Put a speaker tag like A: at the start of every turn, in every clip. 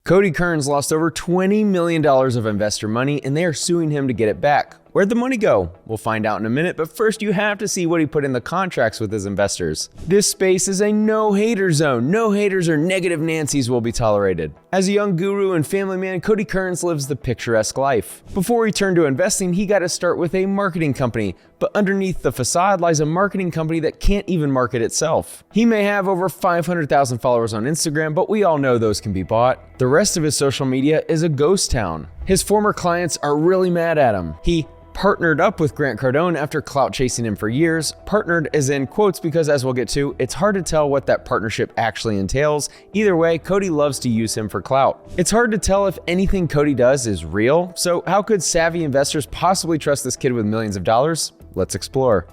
A: Cody Kerns lost over $20 million of investor money and they are suing him to get it back. Where'd the money go? We'll find out in a minute, but first you have to see what he put in the contracts with his investors. This space is a no-hater zone. No haters or negative Nancys will be tolerated. As a young guru and family man, Cody Kerns lives the picturesque life. Before he turned to investing, he got to start with a marketing company, but underneath the facade lies a marketing company that can't even market itself. He may have over 500,000 followers on Instagram, but we all know those can be bought. The rest of his social media is a ghost town. His former clients are really mad at him. He partnered up with Cardone after clout chasing him for years. Partnered as in quotes because, as we'll get to, it's hard to tell what that partnership actually entails. Either way, Cody loves to use him for clout. It's hard to tell if anything Cody does is real, so how could savvy investors possibly trust this kid with millions of dollars? Let's explore.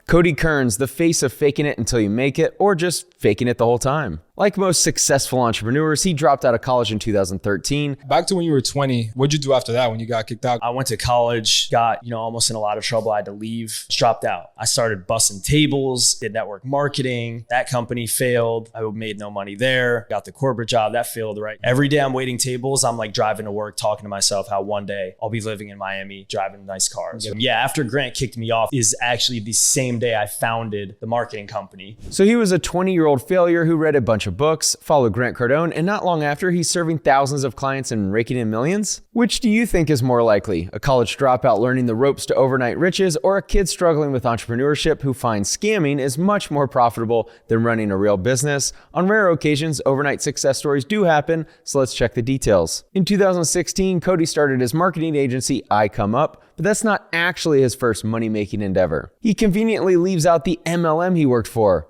A: Cody Kerns, the face of faking it until you make it, or just faking it the whole time. Like most successful entrepreneurs, he dropped out of college in 2013.
B: Back to when you were 20, what'd you do after that when you got kicked out?
C: I went to college, got, almost in a lot of trouble. I had to leave, dropped out. I started bussing tables, did network marketing. That company failed. I made no money there. Got the corporate job, that failed, right? Every day I'm waiting tables. I'm like driving to work, talking to myself how one day I'll be living in Miami, driving nice cars. Yeah, after Grant kicked me off is actually the same day I founded the marketing company.
A: So he was a 20-year-old failure who read a bunch of books, followed Grant Cardone, and not long after, he's serving thousands of clients and raking in millions? Which do you think is more likely? A college dropout learning the ropes to overnight riches, or a kid struggling with entrepreneurship who finds scamming is much more profitable than running a real business? On rare occasions, overnight success stories do happen, so let's check the details. In 2016, Cody started his marketing agency, I Come Up, but that's not actually his first money-making endeavor. He conveniently leaves out the MLM he worked for.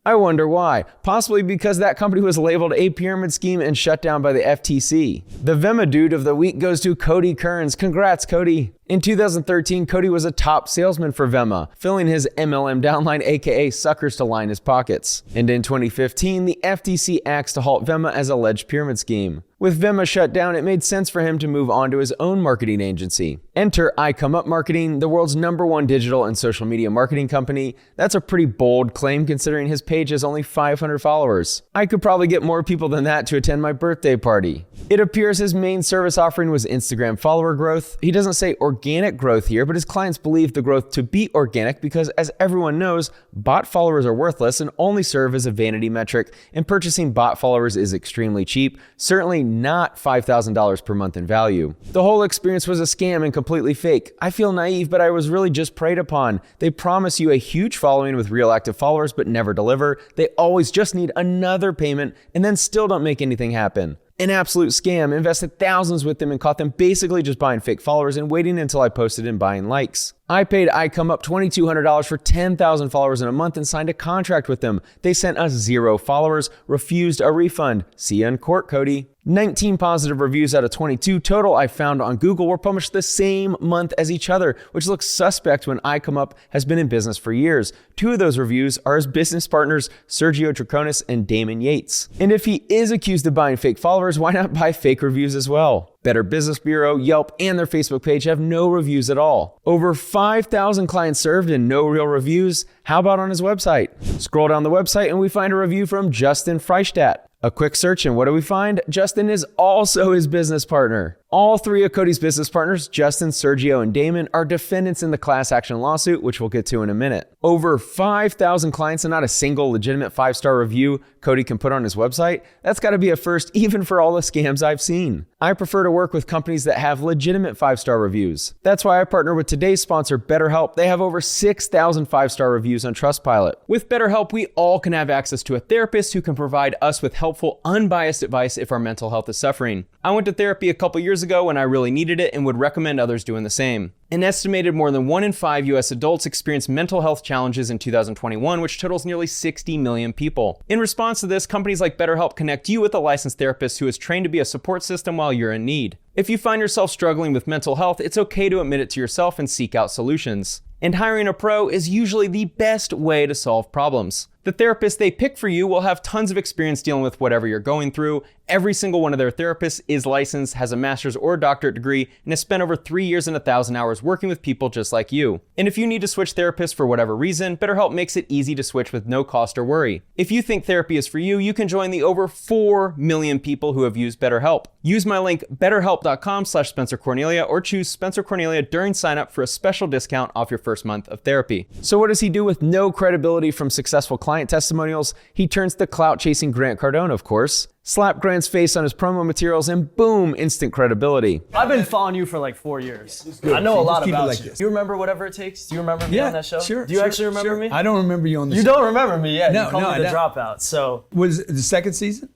A: I wonder why. Possibly because that company was labeled a pyramid scheme and shut down by the FTC. The Vema Dude of the week goes to Cody Kerns. Congrats, Cody. In 2013, Cody was a top salesman for Vema, filling his MLM downline, aka suckers, to line his pockets. And in 2015, the FTC axed to halt Vema as alleged pyramid scheme. With Vema shut down, it made sense for him to move on to his own marketing agency. Enter I Come Up Marketing, the world's #1 digital and social media marketing company. That's a pretty bold claim considering his page has only 500 followers. I could probably get more people than that to attend my birthday party. It appears his main service offering was Instagram follower growth. He doesn't say organic growth here, but his clients believe the growth to be organic because, as everyone knows, bot followers are worthless and only serve as a vanity metric, and purchasing bot followers is extremely cheap, certainly not $5,000 per month in value. The whole experience was a scam and completely fake. I feel naive, but I was really just preyed upon. They promise you a huge following with real active followers, but never deliver. They always just need another payment and then still don't make anything happen. An absolute scam. Invested thousands with them and caught them basically just buying fake followers and waiting until I posted and buying likes. I paid I Come Up $2,200 for 10,000 followers in a month and signed a contract with them. They sent us 0 followers, refused a refund. See you in court, Cody. 19 positive reviews out of 22 total I found on Google were published the same month as each other, which looks suspect when I Come Up has been in business for years. 2 of those reviews are his business partners, Sergio Draconis and Damon Yates. And if he is accused of buying fake followers, why not buy fake reviews as well? Better Business Bureau, Yelp, and their Facebook page have no reviews at all. Over 5,000 clients served and no real reviews. How about on his website? Scroll down the website and we find a review from Justin Freistadt. A quick search and what do we find? Justin is also his business partner. All 3 of Cody's business partners, Justin, Sergio, and Damon, are defendants in the class action lawsuit, which we'll get to in a minute. Over 5,000 clients and not a single legitimate 5-star review Cody can put on his website? That's got to be a first even for all the scams I've seen. I prefer to work with companies that have legitimate 5-star reviews. That's why I partner with today's sponsor, BetterHelp. They have over 6,000 5-star reviews on Trustpilot. With BetterHelp, we all can have access to a therapist who can provide us with helpful, unbiased advice if our mental health is suffering. I went to therapy a couple years ago when I really needed it and would recommend others doing the same. An estimated more than 1 in 5 US adults experienced mental health challenges in 2021, which totals nearly 60 million people. In response to this, companies like BetterHelp connect you with a licensed therapist who is trained to be a support system while you're in need. If you find yourself struggling with mental health, it's okay to admit it to yourself and seek out solutions. And hiring a pro is usually the best way to solve problems. The therapist they pick for you will have tons of experience dealing with whatever you're going through. Every single one of their therapists is licensed, has a master's or doctorate degree, and has spent over 3 years and 1,000 hours working with people just like you. And if you need to switch therapists for whatever reason, BetterHelp makes it easy to switch with no cost or worry. If you think therapy is for you, you can join the over 4 million people who have used BetterHelp. Use my link betterhelp.com/Spencer Cornelia or choose Spencer Cornelia during sign up for a special discount off your first month of therapy. So what does he do with no credibility from successful client testimonials? He turns to clout-chasing Grant Cardone, of course. Slap Grant's face on his promo materials and boom, instant credibility.
C: I've been following you for like 4 years. I know a lot about you. Do you remember Whatever It Takes? Do you remember me on that show?
D: Sure.
C: Do you actually remember me?
D: I don't remember you on the show.
C: You don't remember me, yeah.
D: No,
C: you called me the dropout, so.
D: Was it the second season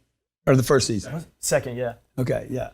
D: or the first season?
C: Second, yeah.
D: Okay, yeah.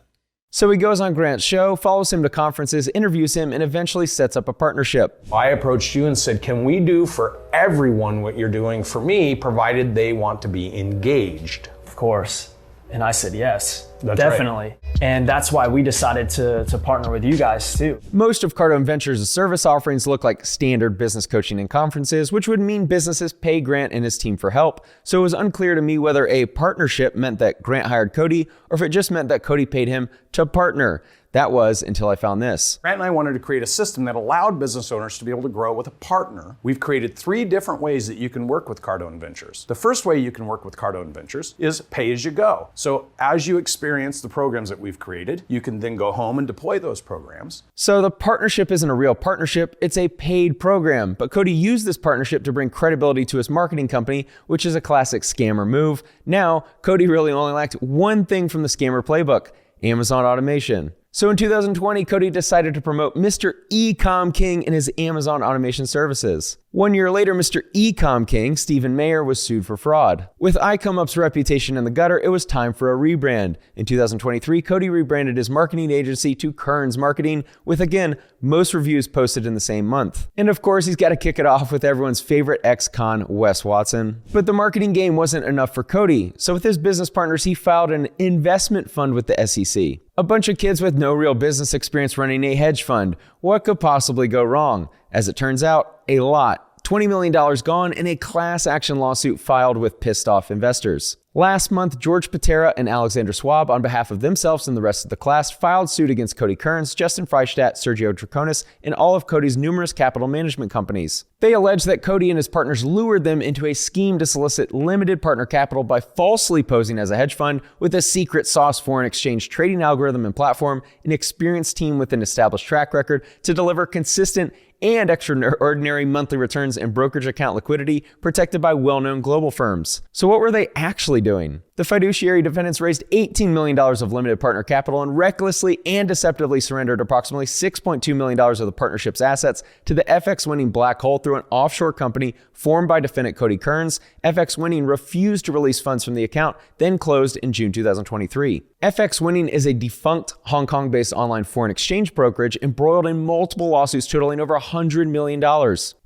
A: So he goes on Grant's show, follows him to conferences, interviews him, and eventually sets up a partnership.
E: I approached you and said, can we do for everyone what you're doing for me, provided they want to be engaged?
C: Of course. And I said yes,
E: That's
C: definitely.
E: Right.
C: And that's why we decided to partner with you guys too.
A: Most of Cardone Ventures' service offerings look like standard business coaching and conferences, which would mean businesses pay Grant and his team for help. So it was unclear to me whether a partnership meant that Grant hired Cody or if it just meant that Cody paid him to partner. That was until I found this.
F: Grant and I wanted to create a system that allowed business owners to be able to grow with a partner. We've created 3 different ways that you can work with Cardone Ventures. The first way you can work with Cardone Ventures is pay as you go. So as you experience the programs that we've created, you can then go home and deploy those programs.
A: So the partnership isn't a real partnership, it's a paid program. But Cody used this partnership to bring credibility to his marketing company, which is a classic scammer move. Now, Cody really only lacked one thing from the scammer playbook: Amazon automation. So in 2020, Cody decided to promote Mr. E-Com King and his Amazon automation services. 1 year later, Mr. E-Com King, Stephen Mayer, was sued for fraud. With iComeUp's reputation in the gutter, it was time for a rebrand. In 2023, Cody rebranded his marketing agency to Kerns Marketing, with again, most reviews posted in the same month. And of course, he's got to kick it off with everyone's favorite ex-con, Wes Watson. But the marketing game wasn't enough for Cody, so with his business partners, he filed an investment fund with the SEC. A bunch of kids with no real business experience running a hedge fund. What could possibly go wrong? As it turns out, a lot. $20 million gone in a class action lawsuit filed with pissed off investors. Last month, George Patera and Alexander Schwab, on behalf of themselves and the rest of the class, filed suit against Cody Kerns, Justin Freistadt, Sergio Draconis, and all of Cody's numerous capital management companies. They allege that Cody and his partners lured them into a scheme to solicit limited partner capital by falsely posing as a hedge fund with a secret sauce foreign exchange trading algorithm and platform, an experienced team with an established track record to deliver consistent and extraordinary monthly returns and brokerage account liquidity protected by well-known global firms. So what were they actually doing? The fiduciary defendants raised $18 million of limited partner capital and recklessly and deceptively surrendered approximately $6.2 million of the partnership's assets to the FX Winning black hole through an offshore company formed by defendant Cody Kerns. FX Winning refused to release funds from the account, then closed in June 2023. FX Winning is a defunct Hong Kong-based online foreign exchange brokerage embroiled in multiple lawsuits totaling over $100 million.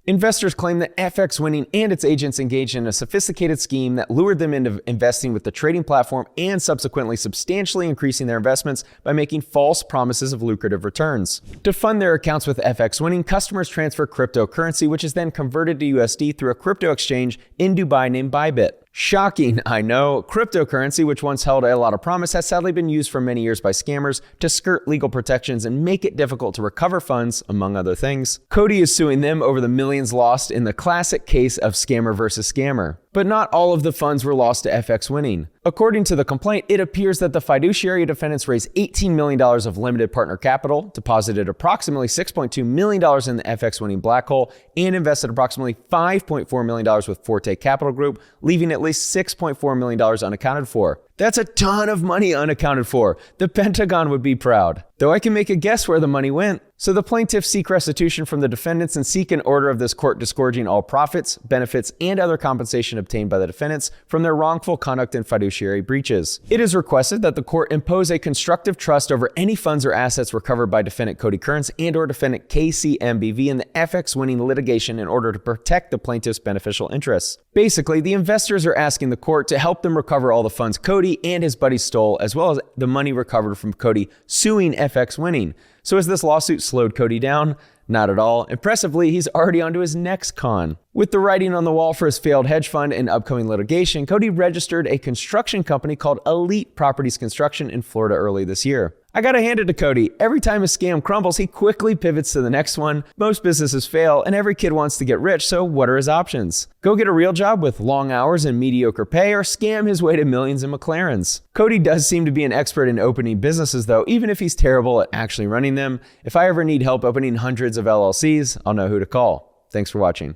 A: Investors claim that FX Winning and its agents engaged in a sophisticated scheme that lured them into investing with the trading platform and subsequently substantially increasing their investments by making false promises of lucrative returns. To fund their accounts with FX Winning, customers transfer cryptocurrency, which is then converted to USD through a crypto exchange in Dubai named Bybit. Shocking, I know. Cryptocurrency, which once held a lot of promise, has sadly been used for many years by scammers to skirt legal protections and make it difficult to recover funds, among other things. Cody is suing them over the millions lost in the classic case of scammer versus scammer. But not all of the funds were lost to FX Winning. According to the complaint, it appears that the fiduciary defendants raised $18 million of limited partner capital, deposited approximately $6.2 million in the FX Winning black hole, and invested approximately $5.4 million with Forte Capital Group, leaving at least $6.4 million unaccounted for. That's a ton of money unaccounted for. The Pentagon would be proud. Though I can make a guess where the money went. So the plaintiffs seek restitution from the defendants and seek an order of this court disgorging all profits, benefits, and other compensation obtained by the defendants from their wrongful conduct and fiduciary breaches. It is requested that the court impose a constructive trust over any funds or assets recovered by defendant Cody Kerns and or defendant KCMBV in the FX Winning litigation in order to protect the plaintiff's beneficial interests. Basically, the investors are asking the court to help them recover all the funds Cody and his buddies stole, as well as the money recovered from Cody suing FX Winning. So has this lawsuit slowed Cody down? Not at all. Impressively, he's already onto his next con. With the writing on the wall for his failed hedge fund and upcoming litigation, Cody registered a construction company called Elite Properties Construction in Florida early this year. I gotta hand it to Cody. Every time a scam crumbles, he quickly pivots to the next one. Most businesses fail, and every kid wants to get rich, so what are his options? Go get a real job with long hours and mediocre pay, or scam his way to millions in McLarens. Cody does seem to be an expert in opening businesses though, even if he's terrible at actually running them. If I ever need help opening hundreds of LLCs, I'll know who to call. Thanks for watching.